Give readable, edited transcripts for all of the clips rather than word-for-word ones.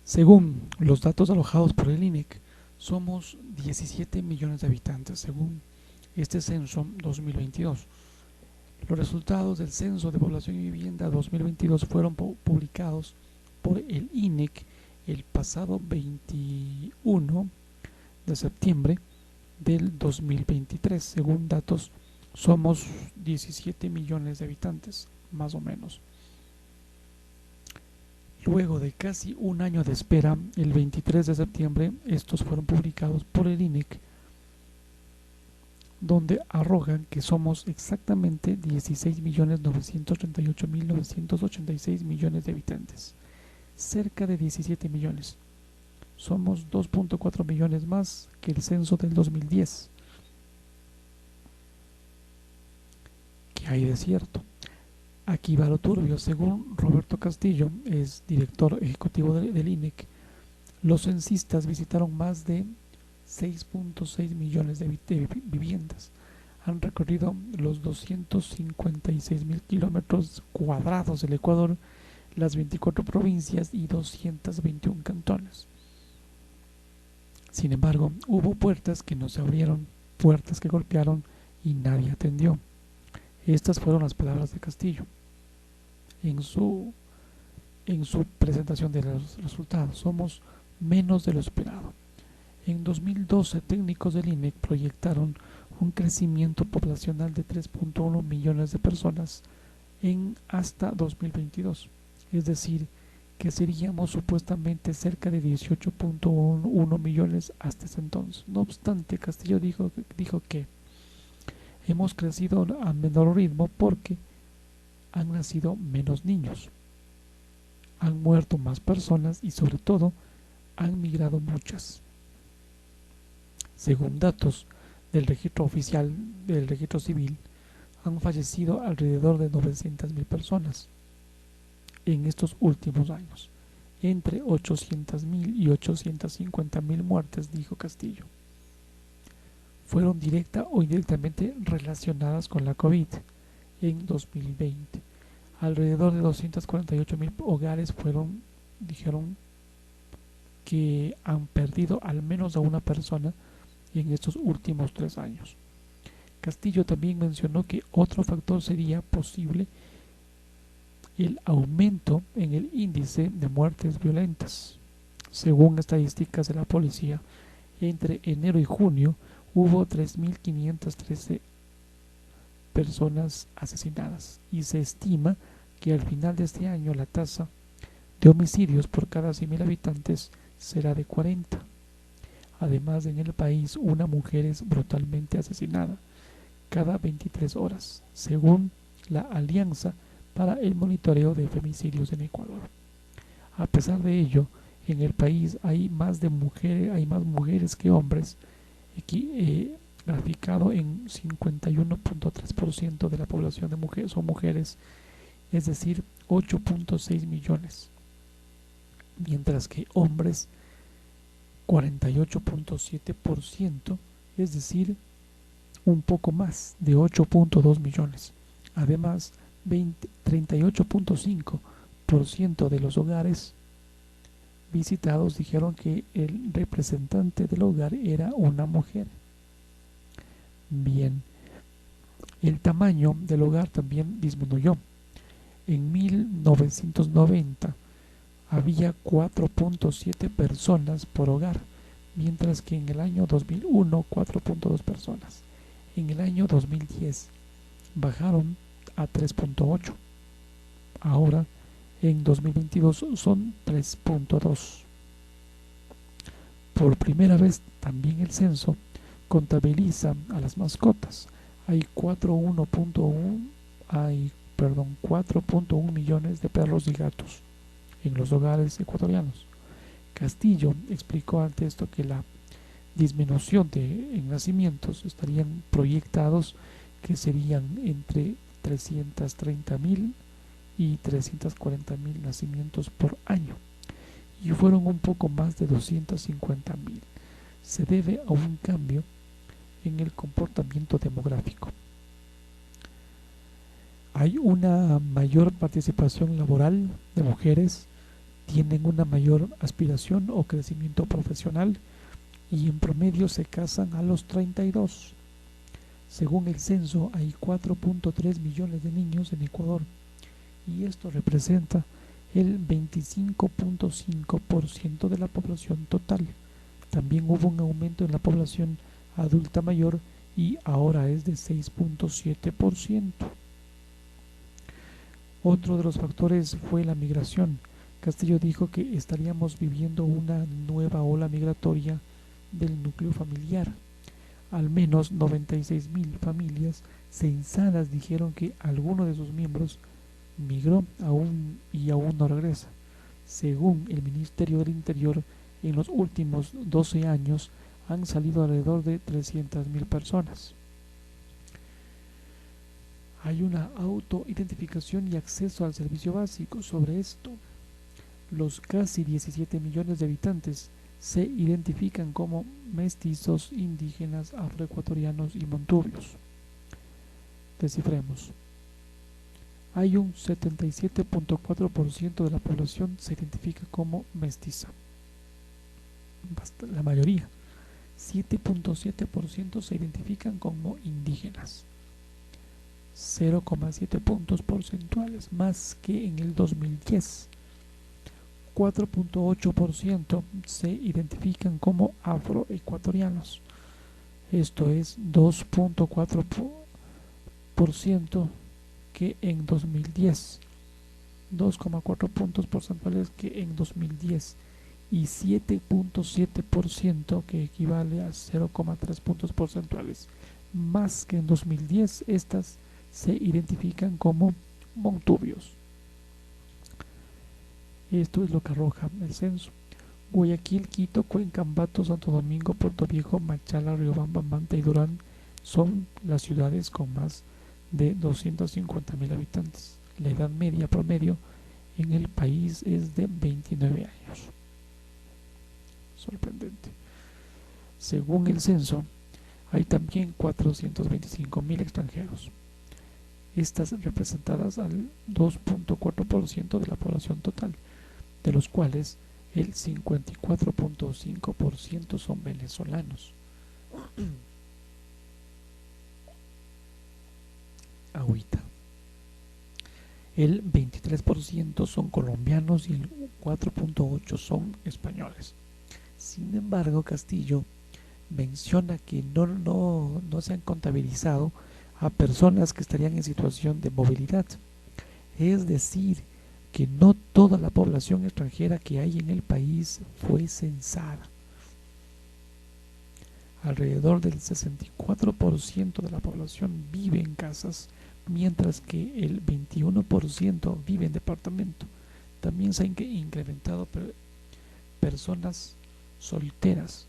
Según los datos alojados por el INEC, somos 17 millones de habitantes, según este censo 2022. Los resultados del Censo de Población y Vivienda 2022 fueron publicados por el INEC el pasado 21 de septiembre del 2023. Según datos, somos 17 millones de habitantes, más o menos. Luego de casi un año de espera, el 23 de septiembre, estos fueron publicados por el INEC, donde arrojan que somos exactamente 16.938.986 millones de habitantes, cerca de 17 millones. Somos 2.4 millones más que el censo del 2010. ¿Qué hay de cierto? Aquí va lo turbio. Según Roberto Castillo, es director ejecutivo del INEC, los censistas visitaron más de 6.6 millones de viviendas. Han recorrido los 256.000 kilómetros cuadrados del Ecuador, las 24 provincias y 221 cantones. Sin embargo, hubo puertas que no se abrieron, puertas que golpearon y nadie atendió. Estas fueron las palabras de Castillo en su presentación de los resultados. Somos menos de lo esperado. En 2012, técnicos del INEC proyectaron un crecimiento poblacional de 3.1 millones de personas en hasta 2022, es decir, que seríamos supuestamente cerca de 18.1 millones hasta ese entonces. No obstante, Castillo dijo que hemos crecido a menor ritmo porque han nacido menos niños, han muerto más personas y sobre todo han migrado muchas. Según datos del registro oficial del registro civil, han fallecido alrededor de 900.000 personas en estos últimos años, entre 800.000 y 850.000 muertes, dijo Castillo. Fueron directa o indirectamente relacionadas con la COVID. En 2020, alrededor de 248.000 hogares dijeron que han perdido al menos a una persona en estos últimos 3 años. Castillo también mencionó que otro factor sería posible el aumento en el índice de muertes violentas. Según estadísticas de la policía, entre enero y junio hubo 3.513 personas asesinadas y se estima que al final de este año la tasa de homicidios por cada 100.000 habitantes será de 40. Además, en el país una mujer es brutalmente asesinada cada 23 horas, según la Alianza para el Monitoreo de Femicidios en Ecuador. A pesar de ello, en el país hay más mujeres que hombres, graficado en 51.3% de la población de mujeres son mujeres, es decir, 8.6 millones, mientras que hombres 48.7%, es decir, un poco más de 8.2 millones. Además, 38.5% de los hogares visitados dijeron que el representante del hogar era una mujer. Bien, el tamaño del hogar también disminuyó. En 1990 había 4.7 personas por hogar, mientras que en el año 2001 4.2 personas. En el año 2010 bajaron a 3.8. Ahora en 2022 son 3.2. Por primera vez también el censo contabiliza a las mascotas. Hay 4.1 millones de perros y gatos en los hogares ecuatorianos. Castillo explicó ante esto que la disminución en nacimientos estarían proyectados que serían entre 330.000 y 340.000 nacimientos por año, y fueron un poco más de 250.000. Se debe a un cambio en el comportamiento demográfico. Hay una mayor participación laboral de mujeres, tienen una mayor aspiración o crecimiento profesional y en promedio se casan a los 32. Según el censo, hay 4.3 millones de niños en Ecuador y esto representa el 25.5% de la población total. También hubo un aumento en la población adulta mayor y ahora es de 6.7%. Otro de los factores fue la migración. Castillo dijo que estaríamos viviendo una nueva ola migratoria del núcleo familiar. Al menos 96.000 familias censadas dijeron que alguno de sus miembros migró aún no regresa. Según el Ministerio del Interior, en los últimos 12 años han salido alrededor de 300.000 personas. Hay una autoidentificación y acceso al servicio básico. Sobre esto, los casi 17 millones de habitantes se identifican como mestizos, indígenas, afroecuatorianos y montubios. Descifremos. Hay un 77.4% de la población se identifica como mestiza. La mayoría. 7.7% se identifican como indígenas. 0,7 puntos porcentuales más que en el 2010. 4.8% se identifican como afroecuatorianos. Esto es 2.4% que en 2010. 2,4 puntos porcentuales que en 2010 y 7.7% que equivale a 0,3 puntos porcentuales más que en 2010. Estas se identifican como montubios. Esto es lo que arroja el censo. Guayaquil, Quito, Cuenca, Ambato, Santo Domingo, Puerto Viejo, Machala, Riobamba, Manta y Durán son las ciudades con más de 250.000 habitantes. La edad media promedio en el país es de 29 años. Sorprendente. Según el censo, hay también 425.000 extranjeros. Estas representadas al 2.4% de la población total, de los cuales el 54.5% son venezolanos. Agüita. El 23% son colombianos y el 4.8% son españoles. Sin embargo, Castillo menciona que no se han contabilizado a personas que estarían en situación de movilidad. Es decir, que no toda la población extranjera que hay en el país fue censada. Alrededor del 64% de la población vive en casas, mientras que el 21% vive en departamento. También se han incrementado personas solteras.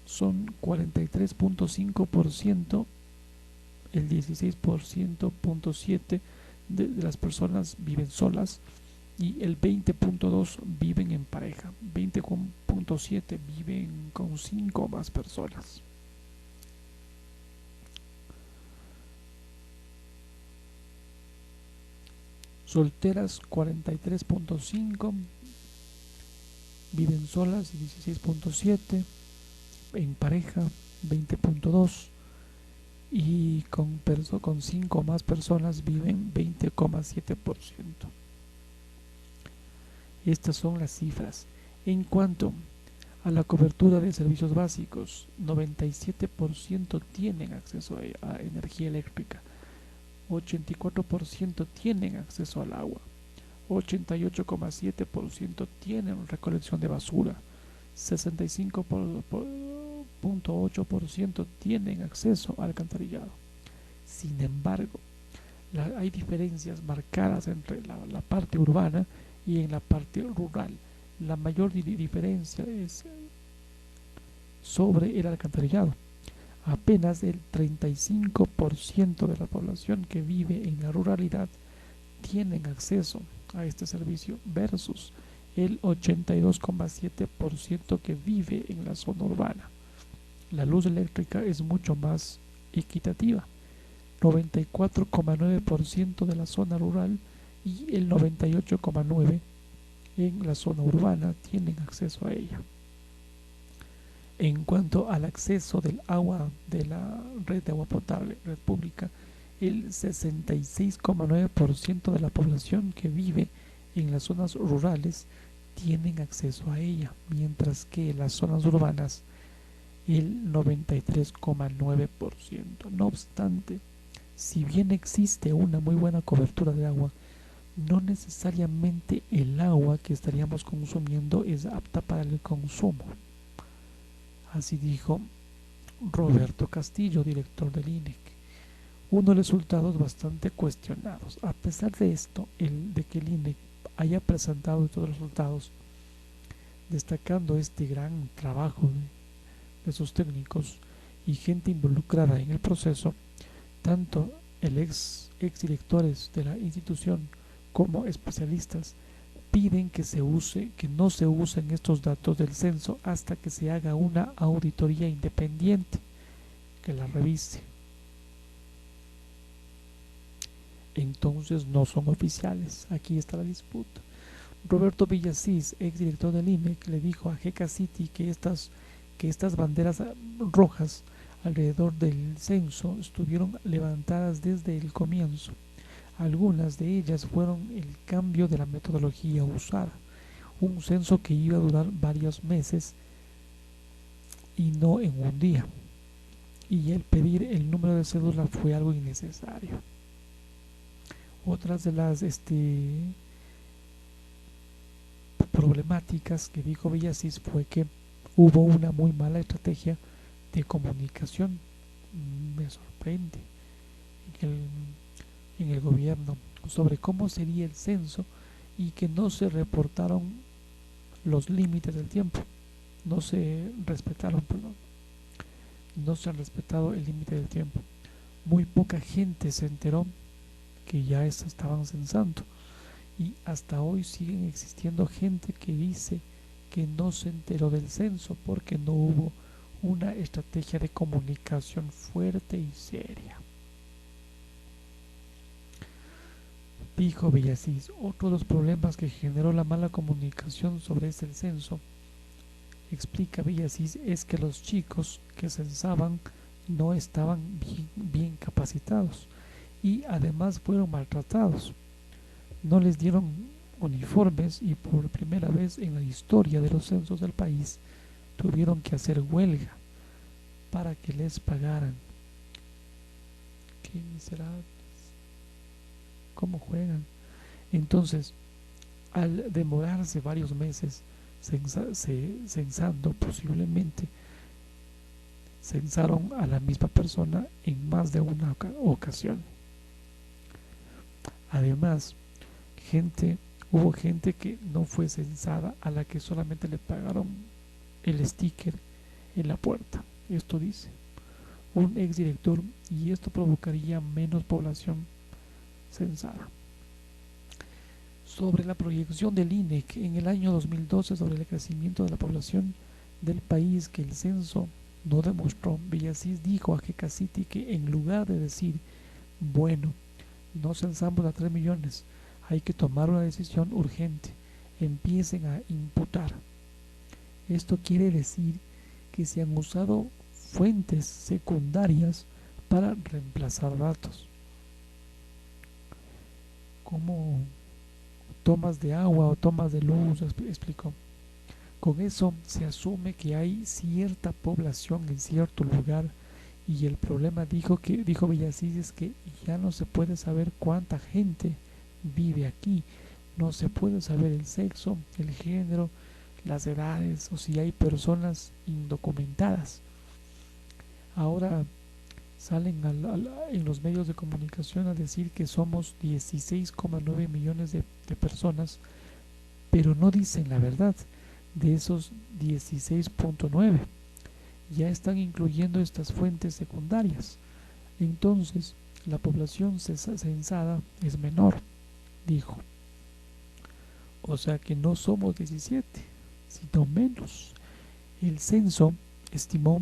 Son 43.5%, el 16.7% de las personas viven solas y el 20.2% viven en pareja, 20.7% viven con 5 o más personas. Solteras 43.5%, viven solas 16.7%, en pareja 20.2% y con 5 o más personas viven 20,7%. Estas son las cifras. En cuanto a la cobertura de servicios básicos, 97% tienen acceso a energía eléctrica, 84% tienen acceso al agua, 88,7% tienen recolección de basura, 65.8% tienen acceso al alcantarillado. Sin embargo, hay diferencias marcadas entre la parte urbana y en la parte rural. La mayor diferencia es sobre el alcantarillado. Apenas el 35% de la población que vive en la ruralidad tienen acceso a este servicio versus el 82,7% que vive en la zona urbana. La luz eléctrica es mucho más equitativa. 94,9% de la zona rural y el 98,9% en la zona urbana tienen acceso a ella. En cuanto al acceso del agua de la red de agua potable, red pública, el 66,9% de la población que vive en las zonas rurales tienen acceso a ella, mientras que en las zonas urbanas el 93,9%. No obstante, si bien existe una muy buena cobertura de agua, no necesariamente el agua que estaríamos consumiendo es apta para el consumo. Así dijo Roberto Castillo, director del INEC. Unos resultados bastante cuestionados. A pesar de esto, de que el INEC haya presentado estos resultados, destacando este gran trabajo de sus técnicos y gente involucrada en el proceso, tanto el ex directores de la institución como especialistas piden que no se usen estos datos del censo hasta que se haga una auditoría independiente que la revise. Entonces no son oficiales. Aquí está la disputa. Roberto Villasís, ex director del INEC, le dijo a GK City que estas banderas rojas alrededor del censo estuvieron levantadas desde el comienzo. Algunas de ellas fueron el cambio de la metodología usada, un censo que iba a durar varios meses y no en un día, y el pedir el número de cédula fue algo innecesario. Otras de las problemáticas que dijo Villasís fue que hubo una muy mala estrategia de comunicación. Me sorprende en el gobierno sobre cómo sería el censo y que no se reportaron los límites del tiempo, no se respetaron, no se ha respetado el límite del tiempo. Muy poca gente se enteró que ya estaban censando y hasta hoy siguen existiendo gente que dice que no se enteró del censo porque no hubo una estrategia de comunicación fuerte y seria. Dijo Villasís, otro de los problemas que generó la mala comunicación sobre el censo, explica Villasís, es que los chicos que censaban no estaban bien capacitados y además fueron maltratados. No les dieron uniformes y por primera vez en la historia de los censos del país tuvieron que hacer huelga para que les pagaran. Qué miserables. ¿Cómo juegan? Entonces, al demorarse varios meses censando, posiblemente censaron a la misma persona en más de una ocasión. Además, hubo gente que no fue censada, a la que solamente le pagaron el sticker en la puerta. Esto dice un exdirector, y esto provocaría menos población censada. Sobre la proyección del INEC en el año 2012 sobre el crecimiento de la población del país que el censo no demostró, Villasís dijo a GK City que en lugar de decir, bueno, no censamos a 3 millones, hay que tomar una decisión urgente, empiecen a imputar. Esto quiere decir que se han usado fuentes secundarias para reemplazar datos, como tomas de agua o tomas de luz, explicó. Con eso se asume que hay cierta población en cierto lugar y el problema, dijo Villasís, es que ya no se puede saber cuánta gente vive aquí, no se puede saber el sexo, el género, las edades o si hay personas indocumentadas. Ahora salen en los medios de comunicación a decir que somos 16,9 millones de personas, pero no dicen la verdad. De esos 16,9 ya están incluyendo estas fuentes secundarias. Entonces, la población censada es menor, dijo. O sea que no somos 17, sino menos. El censo estimó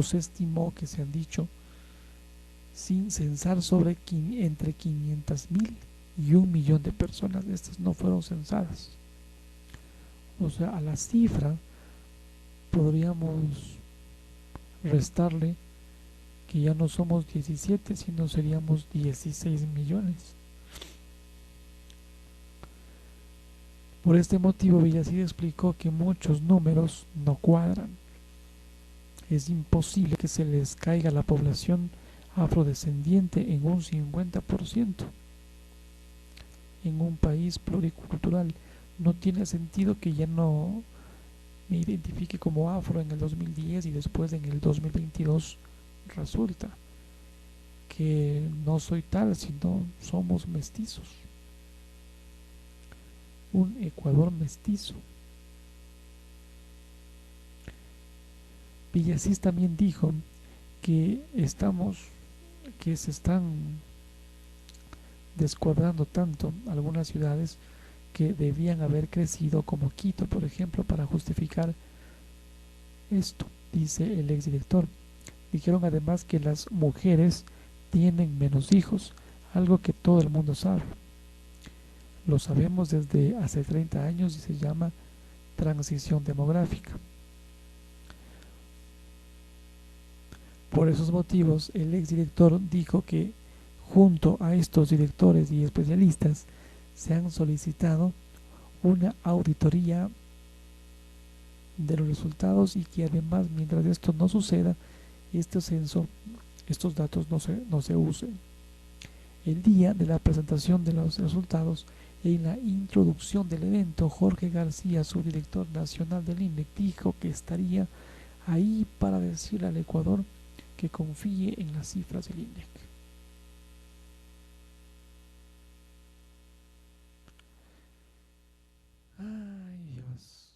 se estimó que se han dicho sin censar entre 500,000 y 1 millón de personas. Estas no fueron censadas. O sea, a la cifra podríamos restarle que ya no somos 17, sino seríamos 16 millones. Por este motivo, Villasir explicó que muchos números no cuadran. Es imposible que se les caiga la población afrodescendiente en un 50%. En un país pluricultural no tiene sentido que ya no me identifique como afro en el 2010 y después en el 2022 resulta que no soy tal, sino somos mestizos. Un Ecuador mestizo. Villasís también dijo que se están descuadrando tanto algunas ciudades que debían haber crecido como Quito, por ejemplo, para justificar esto, dice el exdirector. Dijeron además que las mujeres tienen menos hijos, algo que todo el mundo sabe. Lo sabemos desde hace 30 años y se llama transición demográfica. Por esos motivos, el exdirector dijo que junto a estos directores y especialistas se han solicitado una auditoría de los resultados y que además, mientras esto no suceda, este censo, estos datos no se usen. El día de la presentación de los resultados, en la introducción del evento, Jorge García, subdirector nacional del INEC, dijo que estaría ahí para decirle al Ecuador que confíe en las cifras del INEC.